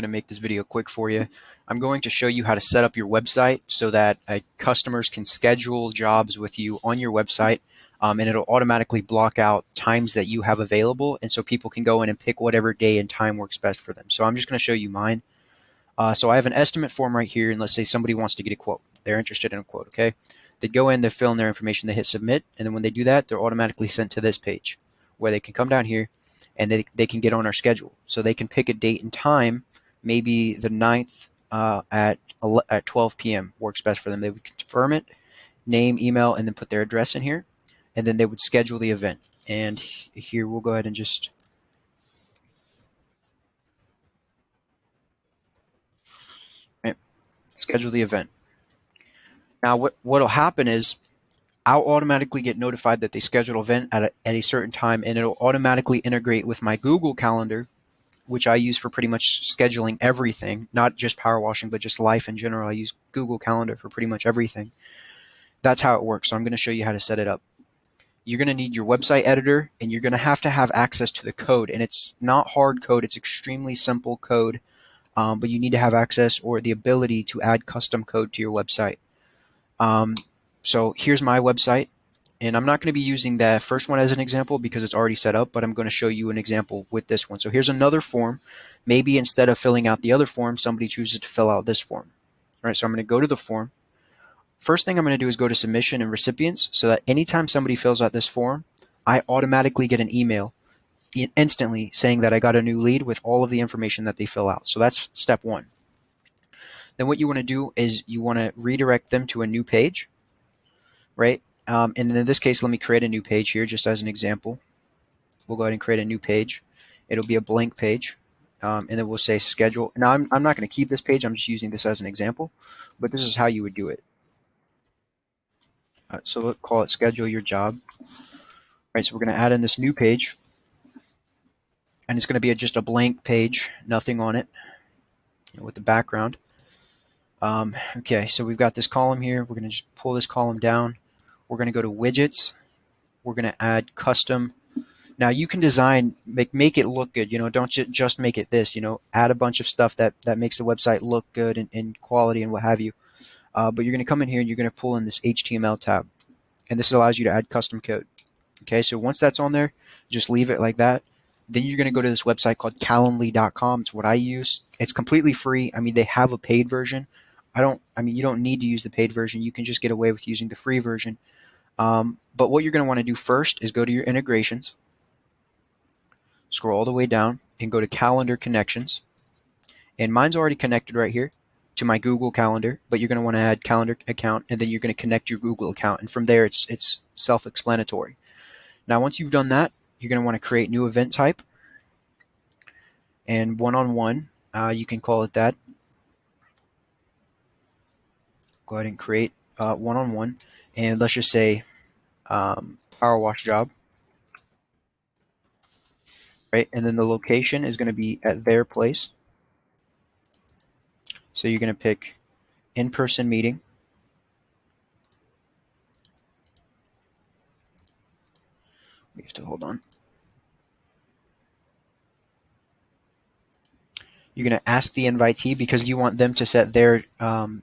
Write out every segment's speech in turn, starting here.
going to make this video quick for you. I'm going to show you how to set up your website so that customers can schedule jobs with you on your website, and it'll automatically block out times that you have available, and so people can go in and pick whatever day and time works best for them. So I'm just going to show you mine. So I have an estimate form right here, and let's say somebody wants to get a quote. They're interested in a quote, okay? They go in, they fill in their information, they hit submit, and then when they do that, they're automatically sent to this page where they can come down here and they can get on our schedule. So they can pick a date and time, maybe the 9th at 12 p.m. works best for them. They would confirm it, name, email, and then put their address in here, and then they would schedule the event. And here we'll go ahead and just schedule the event. Now what'll happen is I'll automatically get notified that they scheduled an event at a certain time, and it'll automatically integrate with my Google Calendar, which I use for pretty much scheduling everything, not just power washing, but just life in general. I use Google Calendar for pretty much everything. That's how it works. So I'm going to show you how to set it up. You're going to need your website editor, and you're going to have access to the code. And it's not hard code. It's extremely simple code, but you need to have access or the ability to add custom code to your website. So here's my website, and I'm not going to be using the first one as an example because it's already set up, but I'm going to show you an example with this one. So here's another form. Maybe instead of filling out the other form, somebody chooses to fill out this form. All right, so I'm going to go to the form. First thing I'm going to do is go to submission and recipients so that anytime somebody fills out this form, I automatically get an email instantly saying that I got a new lead with all of the information that they fill out. So that's step one. Then what you want to do is you want to redirect them to a new page. Right? And in this case, let me create a new page here just as an example. We'll go ahead and create a new page. It'll be a blank page, and then we'll say schedule. Now, I'm not going to keep this page. I'm just using this as an example, but this is how you would do it. So we'll call it schedule your job. Right, so we're going to add in this new page, and it's going to be just a blank page, nothing on it, with the background. Okay, so we've got this column here. We're going to just pull this column down. We're going to go to widgets. We're going to add custom. Now you can design, make it look good. Don't just make it this. Add a bunch of stuff that makes the website look good and quality and what have you. But you're going to come in here and you're going to pull in this HTML tab, and this allows you to add custom code. Okay, so once that's on there, just leave it like that. Then you're going to go to this website called Calendly.com. It's what I use. It's completely free. I mean, they have a paid version. You don't need to use the paid version. You can just get away with using the free version. But what you're going to want to do first is go to your integrations, scroll all the way down, and go to calendar connections. And mine's already connected right here to my Google Calendar, but you're going to want to add calendar account, and then you're going to connect your Google account. And from there, it's self-explanatory. Now, once you've done that, you're going to want to create new event type. And one-on-one, you can call it that. Go ahead and create one-on-one. And let's just say power wash job, right? And then the location is going to be at their place. So you're going to pick in-person meeting. We have to hold on. You're going to ask the invitee because you want them to set their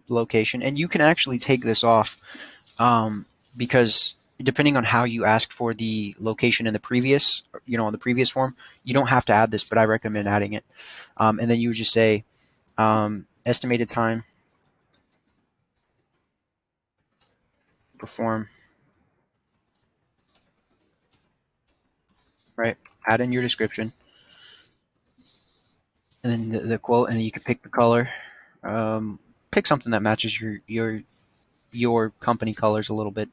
location, and you can actually take this off because depending on how you asked for the location in the previous, on the previous form, you don't have to add this, but I recommend adding it. And then you would just say estimated time, perform, right? Add in your description, and then the quote, and then you can pick the color. Pick something that matches your company colors a little bit.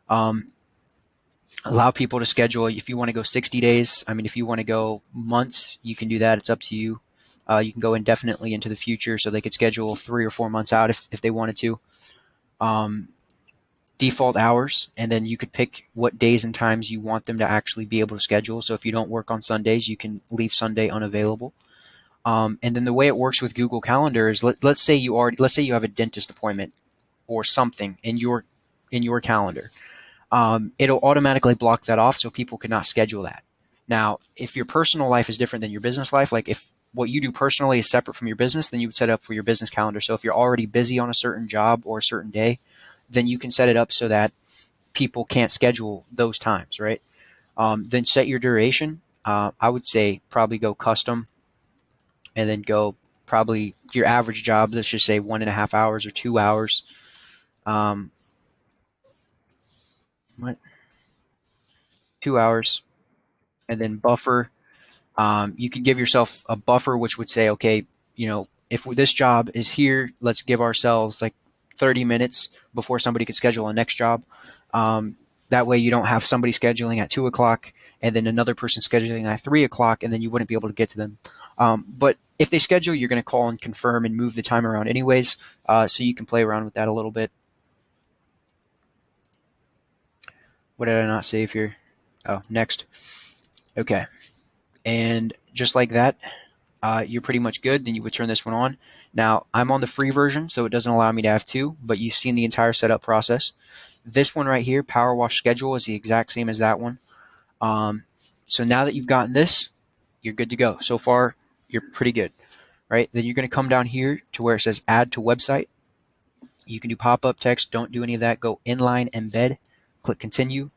Allow people to schedule. If you want to go 60 days, if you want to go months, you can do that. It's up to you. You can go indefinitely into the future, so they could schedule 3 or 4 months out if they wanted to. Default hours, and then you could pick what days and times you want them to actually be able to schedule. So if you don't work on Sundays, you can leave Sunday unavailable. And then the way it works with Google Calendar is let's say you have a dentist appointment or something in your calendar. It'll automatically block that off so people cannot schedule that. Now, if your personal life is different than your business life, like if what you do personally is separate from your business, then you would set it up for your business calendar. So if you're already busy on a certain job or a certain day, then you can set it up so that people can't schedule those times, right? Then set your duration. I would say probably go custom, and then go probably your average job. Let's just say 1.5 hours or 2 hours. Um, what? 2 hours, and then buffer. You could give yourself a buffer, which would say, okay, if this job is here, let's give ourselves like 30 minutes before somebody could schedule a next job. That way you don't have somebody scheduling at 2 o'clock and then another person scheduling at 3 o'clock, and then you wouldn't be able to get to them. But if they schedule, you're going to call and confirm and move the time around anyways, so you can play around with that a little bit. What did I not save here? Oh, next. Okay. And just like that, you're pretty much good. Then you would turn this one on. Now, I'm on the free version, so it doesn't allow me to have two, but you've seen the entire setup process. This one right here, Power Wash Schedule, is the exact same as that one. So now that you've gotten this, you're good to go. So far, you're pretty good, right? Then you're going to come down here to where it says Add to Website. You can do pop-up text. Don't do any of that. Go Inline Embed. Click Continue.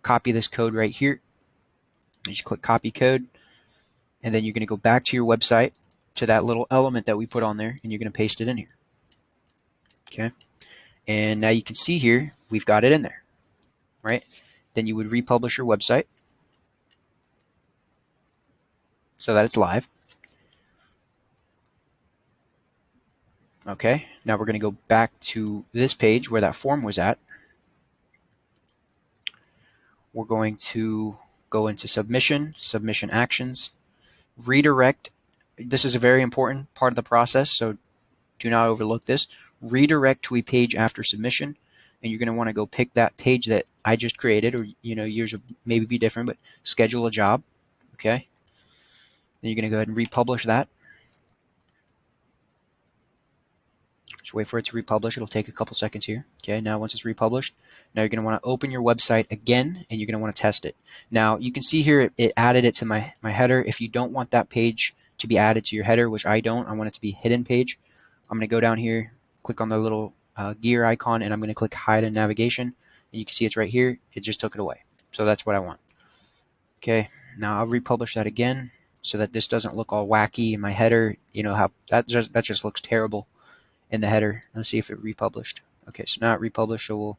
Copy this code right here. You just click Copy Code. And then you're going to go back to your website, to that little element that we put on there, and you're going to paste it in here. Okay. And now you can see here, we've got it in there, right? Then you would republish your website so that it's live. Okay. Now we're going to go back to this page where that form was at. We're going to go into submission actions, redirect. This is a very important part of the process, so do not overlook this. Redirect to a page after submission, and you're going to want to go pick that page that I just created, or yours would maybe be different, but schedule a job. Okay. Then you're going to go ahead and republish that. Just wait for it to republish. It'll take a couple seconds here. Okay, now once it's republished, now you're going to want to open your website again, and you're going to want to test it. Now you can see here it added it to my header. If you don't want that page to be added to your header, which I don't, I want it to be hidden page, I'm going to go down here, click on the little gear icon, and I'm going to click Hide in Navigation, and you can see it's right here. It just took it away. So that's what I want. Okay, now I'll republish that again so that this doesn't look all wacky in my header. You know how that just looks terrible in the header. Let's see if it republished. Okay, so now it republished, so we'll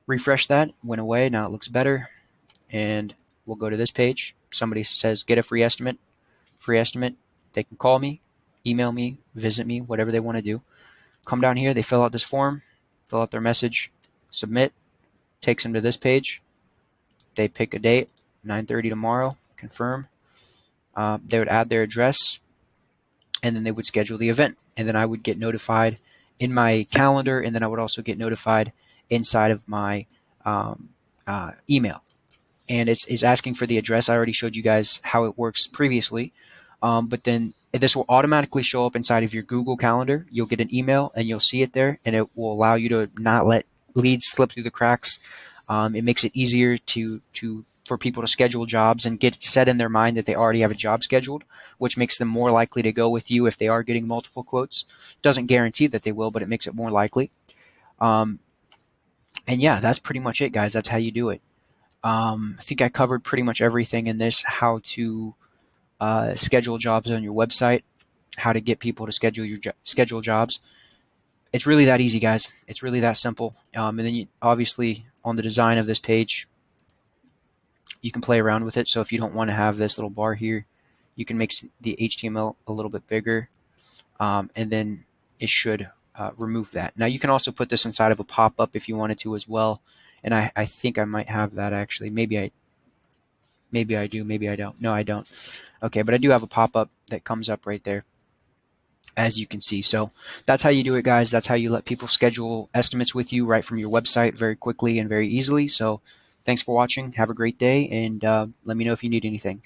refresh that. Went away. Now it looks better, and we'll go to this page. Somebody says get a free estimate. Free estimate. They can call me, email me, visit me, whatever they want to do. Come down here. They fill out this form, fill out their message, submit. Takes them to this page. They pick a date, 9:30 tomorrow. Confirm. They would add their address, and then they would schedule the event, and then I would get notified in my calendar, and then I would also get notified inside of my email. And it's asking for the address. I already showed you guys how it works previously, but then this will automatically show up inside of your Google Calendar. You'll get an email, and you'll see it there, and it will allow you to not let leads slip through the cracks. It makes it easier for people to schedule jobs and get set in their mind that they already have a job scheduled, which makes them more likely to go with you if they are getting multiple quotes. Doesn't guarantee that they will, but it makes it more likely. And yeah, that's pretty much it, guys. That's how you do it. I think I covered pretty much everything in this, how to schedule jobs on your website, how to get people to schedule jobs. It's really that easy, guys. It's really that simple. And then obviously on the design of this page, you can play around with it. So if you don't want to have this little bar here, you can make the HTML a little bit bigger, and then it should remove that. Now you can also put this inside of a pop-up if you wanted to as well. And I think I might have that actually. Maybe I do, maybe I don't. No, I don't. Okay, but I do have a pop-up that comes up right there, as you can see. So that's how you do it, guys. That's how you let people schedule estimates with you right from your website very quickly and very easily. So thanks for watching. Have a great day, and let me know if you need anything.